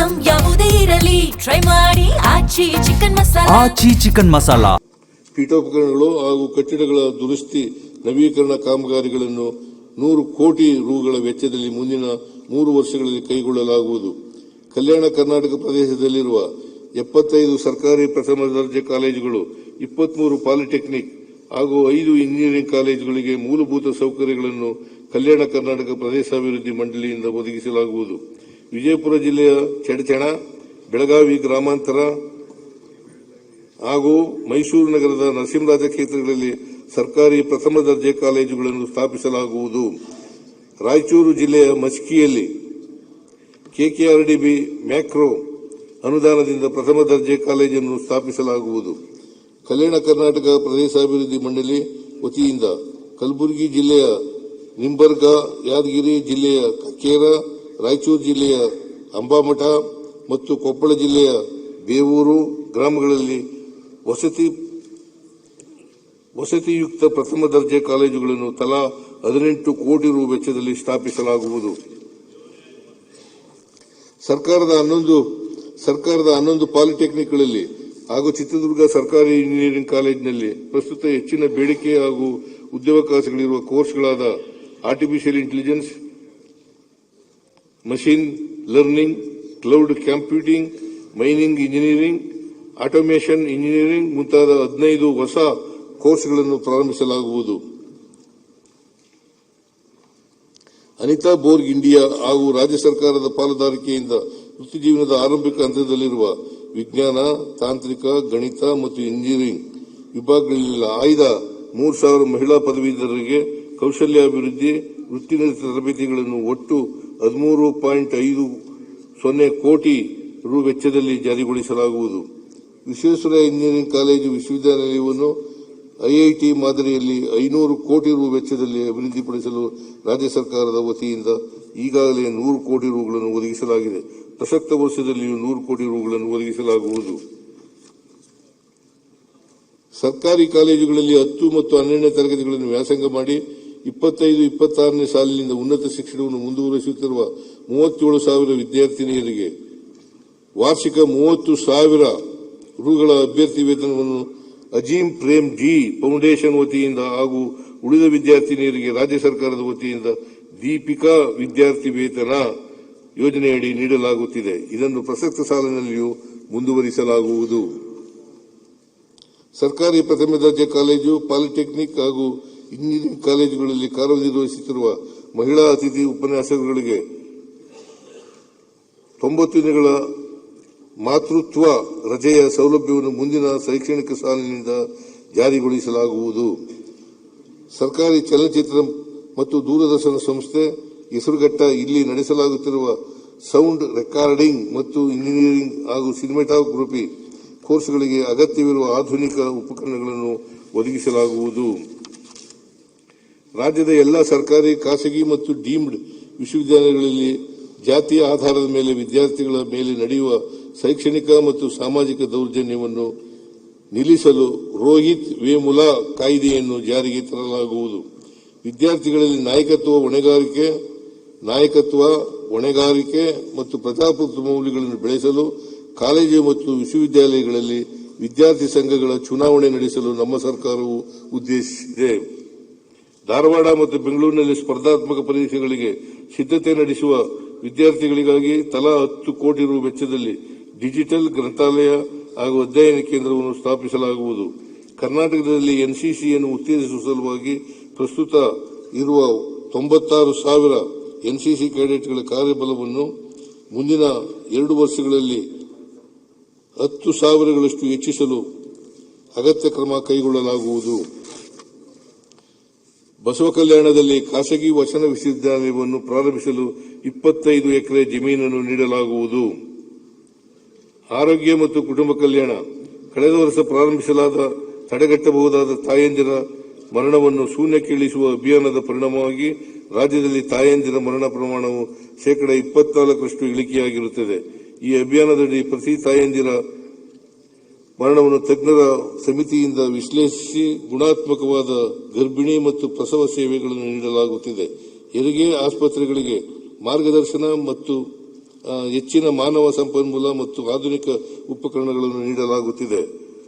Item ಯಾವುದೇ ಇರಲಿ try ಮಾಡಿ ಆಚಿ ಚಿಕನ್ ಮಸಾಲಾ. ಪೀಠೋಪಕರಣಗಳು ಹಾಗೂ ಕಟ್ಟಡಗಳ ದುರಸ್ತಿ ನವೀಕರಣ ಕಾಮಗಾರಿಗಳನ್ನು 100 ಕೋಟಿ ರುಗಳ ವೆಚ್ಚದಲ್ಲಿ ಮುಂದಿನ 3 ವರ್ಷಗಳಲ್ಲಿ ಕೈಗೊಳ್ಳಲಾಗುವುದು. ಕಲ್ಯಾಣ ಕರ್ನಾಟಕ ಪ್ರದೇಶದಲ್ಲಿರುವ 75 ಸರ್ಕಾರಿ ಪ್ರಥಮ ದರ್ಜೆ ಕಾಲೇಜುಗಳು, 23 ಪಾಲಿಟೆಕ್ನಿಕ್ ಹಾಗೂ 5 ಇಂಜಿನಿಯರಿಂಗ್ ಕಾಲೇಜುಗಳಿಗೆ ಮೂಲಭೂತ ಸೌಕರ್ಯಗಳನ್ನು ಕಲ್ಯಾಣ ಕರ್ನಾಟಕ ಪ್ರದೇಶಾಭಿವೃದ್ಧಿ ಮಂಡಳಿಯಿಂದ ಒದಗಿಸಲಾಗುವುದು. ವಿಜಯಪುರ ಜಿಲ್ಲೆಯ ಚಡಚಣ, ಬೆಳಗಾವಿ ಗ್ರಾಮಾಂತರ ಹಾಗೂ ಮೈಸೂರು ನಗರದ ನರಸಿಂಹರಾಜ ಕ್ಷೇತ್ರಗಳಲ್ಲಿ ಸರ್ಕಾರಿ ಪ್ರಥಮ ದರ್ಜೆ ಕಾಲೇಜುಗಳನ್ನು ಸ್ಥಾಪಿಸಲಾಗುವುದು. ರಾಯಚೂರು ಜಿಲ್ಲೆಯ ಮಸ್ಕಿಯಲ್ಲಿ ಕೆಕೆಆರ್ಡಿಬಿ ಮ್ಯಾಕ್ರೋ ಅನುದಾನದಿಂದ ಪ್ರಥಮ ದರ್ಜೆ ಕಾಲೇಜನ್ನು ಸ್ಥಾಪಿಸಲಾಗುವುದು. ಕಲ್ಯಾಣ ಕರ್ನಾಟಕ ಪ್ರದೇಶಾಭಿವೃದ್ಧಿ ಮಂಡಳಿ ವತಿಯಿಂದ ಕಲಬುರಗಿ ಜಿಲ್ಲೆಯ ನಿಂಬರ್ಗ, ಯಾದಗಿರಿ ಜಿಲ್ಲೆಯ ಕಕ್ಕೇರ, ರಾಯಚೂರು ಜಿಲ್ಲೆಯ ಅಂಬಾಮಠ ಮತ್ತು ಕೊಪ್ಪಳ ಜಿಲ್ಲೆಯ ಬೇವೂರು ಗ್ರಾಮಗಳಲ್ಲಿ ವಸತಿಯುಕ್ತ ಪ್ರಥಮ ದರ್ಜೆ ಕಾಲೇಜುಗಳನ್ನು ತಲಾ 18 ಕೋಟಿ ರು ವೆಚ್ಚದಲ್ಲಿ ಸ್ಥಾಪಿಸಲಾಗುವುದು. ಸರ್ಕಾರದ 11 ಪಾಲಿಟೆಕ್ನಿಕ್ಗಳಲ್ಲಿ ಹಾಗೂ ಚಿತ್ರದುರ್ಗ ಸರ್ಕಾರಿ ಇಂಜಿನಿಯರಿಂಗ್ ಕಾಲೇಜಿನಲ್ಲಿ ಪ್ರಸ್ತುತ ಹೆಚ್ಚಿನ ಬೇಡಿಕೆ ಹಾಗೂ ಉದ್ಯೋಗಾವಕಾಶಗಳಿರುವ ಕೋರ್ಸ್ಗಳಾದ artificial intelligence, machine learning, cloud computing, mining engineering, automation engineering ಮುಂತಾದ 15 ಹೊಸ ಕೋರ್ಸ್ಗಳನ್ನು ಪ್ರಾರಂಭಿಸಲಾಗುವುದು. ಅನಿತಾ ಬೋರ್ಗ್ ಇಂಡಿಯಾ ಹಾಗೂ ರಾಜ್ಯ ಸರ್ಕಾರದ ಪಾಲುದಾರಿಕೆಯಿಂದ ವೃತ್ತಿಜೀವನದ ಆರಂಭಿಕ ಹಂತದಲ್ಲಿರುವ ವಿಜ್ಞಾನ, ತಾಂತ್ರಿಕ, ಗಣಿತ ಮತ್ತು ಇಂಜಿನಿಯರಿಂಗ್ ವಿಭಾಗಗಳಲ್ಲಿ ಆಯ್ದ 3,000 ಮಹಿಳಾ ಪದವೀಧರರಿಗೆ ಕೌಶಲ್ಯಾಭಿವೃದ್ಧಿ ವೃತ್ತಿನಿರತ ತರಬೇತಿಗಳನ್ನು ಒಟ್ಟು 13.50 ಕೋಟಿ ರು ವೆಚ್ಚದಲ್ಲಿ ಜಾರಿಗೊಳಿಸಲಾಗುವುದು. ವಿಶ್ವೇಶ್ವರಯ್ಯ ಇಂಜಿನಿಯರಿಂಗ್ ಕಾಲೇಜು ವಿಶ್ವವಿದ್ಯಾನಿಲಯವನ್ನು ಐಐಟಿ ಮಾದರಿಯಲ್ಲಿ 500 ಕೋಟಿ ರು ವೆಚ್ಚದಲ್ಲಿ ಅಭಿವೃದ್ಧಿಪಡಿಸಲು ರಾಜ್ಯ ಸರ್ಕಾರದ ವತಿಯಿಂದ ಈಗಾಗಲೇ 100 ಕೋಟಿ ರುಗಳನ್ನು ಒದಗಿಸಲಾಗಿದೆ. ಪ್ರಸಕ್ತ ವರ್ಷದಲ್ಲಿಯೂ 100 ಕೋಟಿ ರುಗಳನ್ನು ಒದಗಿಸಲಾಗುವುದು. ಸರ್ಕಾರಿ ಕಾಲೇಜುಗಳಲ್ಲಿ 10 ಮತ್ತು 12ನೇ ತರಗತಿಗಳನ್ನು ವ್ಯಾಸಂಗ ಮಾಡಿ 25-26ನೇ ಸಾಲಿನಿಂದ ಉನ್ನತ ಶಿಕ್ಷಣವನ್ನು ಮುಂದುವರಿಸುತ್ತಿರುವ 37,000 ವಿದ್ಯಾರ್ಥಿನಿಯರಿಗೆ ವಾರ್ಷಿಕ 30,000 ರುಗಳ ಅಭ್ಯರ್ಥಿ ವೇತನವನ್ನು ಅಜೀಂ ಪ್ರೇಮ್ ಜಿ ಫೌಂಡೇಶನ್ ವತಿಯಿಂದ ಹಾಗೂ ಉಳಿದ ವಿದ್ಯಾರ್ಥಿನಿಯರಿಗೆ ರಾಜ್ಯ ಸರ್ಕಾರದ ವತಿಯಿಂದ ದೀಪಿಕಾ ವಿದ್ಯಾರ್ಥಿ ವೇತನ ಯೋಜನೆಯಡಿ ನೀಡಲಾಗುತ್ತಿದೆ. ಇದನ್ನು ಪ್ರಸಕ್ತ ಸಾಲಿನಲ್ಲಿಯೂ ಮುಂದುವರಿಸಲಾಗುವುದು. ಸರ್ಕಾರಿ ಪ್ರಥಮ ದರ್ಜೆ ಕಾಲೇಜು, ಪಾಲಿಟೆಕ್ನಿಕ್ ಹಾಗೂ ಇಂಜಿನಿಯರಿಂಗ್ ಕಾಲೇಜುಗಳಲ್ಲಿ ಕಾರ್ಯನಿರ್ವಹಿಸುತ್ತಿರುವ ಮಹಿಳಾ ಅತಿಥಿ ಉಪನ್ಯಾಸಕರಿಗೆ 90 ದಿನಗಳ ಮಾತೃತ್ವ ರಜೆಯ ಸೌಲಭ್ಯವನ್ನು ಮುಂದಿನ ಶೈಕ್ಷಣಿಕ ಸಾಲಿನಿಂದ ಜಾರಿಗೊಳಿಸಲಾಗುವುದು. ಸರ್ಕಾರಿ ಚಲನಚಿತ್ರ ಮತ್ತು ದೂರದರ್ಶನ ಸಂಸ್ಥೆ ಹೆಸರುಘಟ್ಟ ಇಲ್ಲಿ ನಡೆಸಲಾಗುತ್ತಿರುವ ಸೌಂಡ್ ರೆಕಾರ್ಡಿಂಗ್ ಮತ್ತು ಇಂಜಿನಿಯರಿಂಗ್ ಹಾಗೂ ಸಿನಿಮಾಟೋಗ್ರಫಿ ಕೋರ್ಸ್ಗಳಿಗೆ ಅಗತ್ಯವಿರುವ ಆಧುನಿಕ ಉಪಕರಣಗಳನ್ನು ಒದಗಿಸಲಾಗುವುದು. ರಾಜ್ಯದ ಎಲ್ಲ ಸರ್ಕಾರಿ, ಖಾಸಗಿ ಮತ್ತು ಡೀಮ್ಡ್ ವಿಶ್ವವಿದ್ಯಾಲಯಗಳಲ್ಲಿ ಜಾತಿಯ ಆಧಾರದ ಮೇಲೆ ವಿದ್ಯಾರ್ಥಿಗಳ ಮೇಲೆ ನಡೆಯುವ ಶೈಕ್ಷಣಿಕ ಮತ್ತು ಸಾಮಾಜಿಕ ದೌರ್ಜನ್ಯವನ್ನು ನಿಲ್ಲಿಸಲು ರೋಹಿತ್ ವೇಮುಲಾ ಕಾಯ್ದೆಯನ್ನು ಜಾರಿಗೆ ತರಲಾಗುವುದು. ವಿದ್ಯಾರ್ಥಿಗಳಲ್ಲಿ ನಾಯಕತ್ವ, ಹೊಣೆಗಾರಿಕೆ ಮತ್ತು ಪ್ರಜಾಪ್ರಭುತ್ವ ಮೌಲ್ಯಗಳನ್ನು ಬೆಳೆಸಲು ಕಾಲೇಜು ಮತ್ತು ವಿಶ್ವವಿದ್ಯಾಲಯಗಳಲ್ಲಿ ವಿದ್ಯಾರ್ಥಿ ಸಂಘಗಳ ಚುನಾವಣೆ ನಡೆಸಲು ನಮ್ಮ ಸರ್ಕಾರವು ಉದ್ದೇಶಿಸಿದೆ. ಧಾರವಾಡ ಮತ್ತು ಬೆಂಗಳೂರಿನಲ್ಲಿ ಸ್ಪರ್ಧಾತ್ಮಕ ಪರೀಕ್ಷೆಗಳಿಗೆ ಸಿದ್ಧತೆ ನಡೆಸುವ ವಿದ್ಯಾರ್ಥಿಗಳಿಗಾಗಿ ತಲಾ 10 ಕೋಟಿ ರು ವೆಚ್ಚದಲ್ಲಿ ಡಿಜಿಟಲ್ ಗ್ರಂಥಾಲಯ ಹಾಗೂ ಅಧ್ಯಯನ ಕೇಂದ್ರವನ್ನು ಸ್ಥಾಪಿಸಲಾಗುವುದು. ಕರ್ನಾಟಕದಲ್ಲಿ ಎನ್ಸಿಸಿಯನ್ನು ಉತ್ತೇಜಿಸುವ ಸಲುವಾಗಿ ಪ್ರಸ್ತುತ ಇರುವ 96,000 ಎನ್ಸಿಸಿ ಕ್ಯಾಡೆಟ್ಗಳ ಕಾರ್ಯಬಲವನ್ನು ಮುಂದಿನ 2 ವರ್ಷಗಳಲ್ಲಿ 10,000ಗಳಷ್ಟು ಹೆಚ್ಚಿಸಲು ಅಗತ್ಯ ಕ್ರಮ ಕೈಗೊಳ್ಳಲಾಗುವುದು. ಬಸವಕಲ್ಯಾಣದಲ್ಲಿ ಖಾಸಗಿ ವಚನ ವಿಶ್ವವಿದ್ಯಾಲಯವನ್ನು ಪ್ರಾರಂಭಿಸಲು 25 ಎಕರೆ ಜಮೀನನ್ನು ನೀಡಲಾಗುವುದು. ಆರೋಗ್ಯ ಮತ್ತು ಕುಟುಂಬ ಕಲ್ಯಾಣ ಕಳೆದ ವರ್ಷ ಪ್ರಾರಂಭಿಸಲಾದ ತಡೆಗಟ್ಟಬಹುದಾದ ತಾಯಂದಿರ ಮರಣವನ್ನು ಶೂನ್ಯಕ್ಕೆ ಇಳಿಸುವ ಅಭಿಯಾನದ ಪರಿಣಾಮವಾಗಿ ರಾಜ್ಯದಲ್ಲಿ ತಾಯಂದಿರ ಮರಣ ಪ್ರಮಾಣವು 24% ಇಳಿಕೆಯಾಗಿರುತ್ತದೆ. ಈ ಅಭಿಯಾನದಡಿ ಪ್ರತಿ ತಾಯಂದಿರ ಮರಣವನ್ನು ತಜ್ಞರ ಸಮಿತಿಯಿಂದ ವಿಶ್ಲೇಷಿಸಿ ಗುಣಾತ್ಮಕವಾದ ಗರ್ಭಿಣಿ ಮತ್ತು ಪ್ರಸವ ಸೇವೆಗಳನ್ನು ನೀಡಲಾಗುತ್ತಿದೆ. ಹೆರಿಗೆ ಆಸ್ಪತ್ರೆಗಳಿಗೆ ಮಾರ್ಗದರ್ಶನ ಮತ್ತು ಹೆಚ್ಚಿನ ಮಾನವ ಸಂಪನ್ಮೂಲ ಮತ್ತು ಆಧುನಿಕ ಉಪಕರಣಗಳನ್ನು ನೀಡಲಾಗುತ್ತಿದೆ.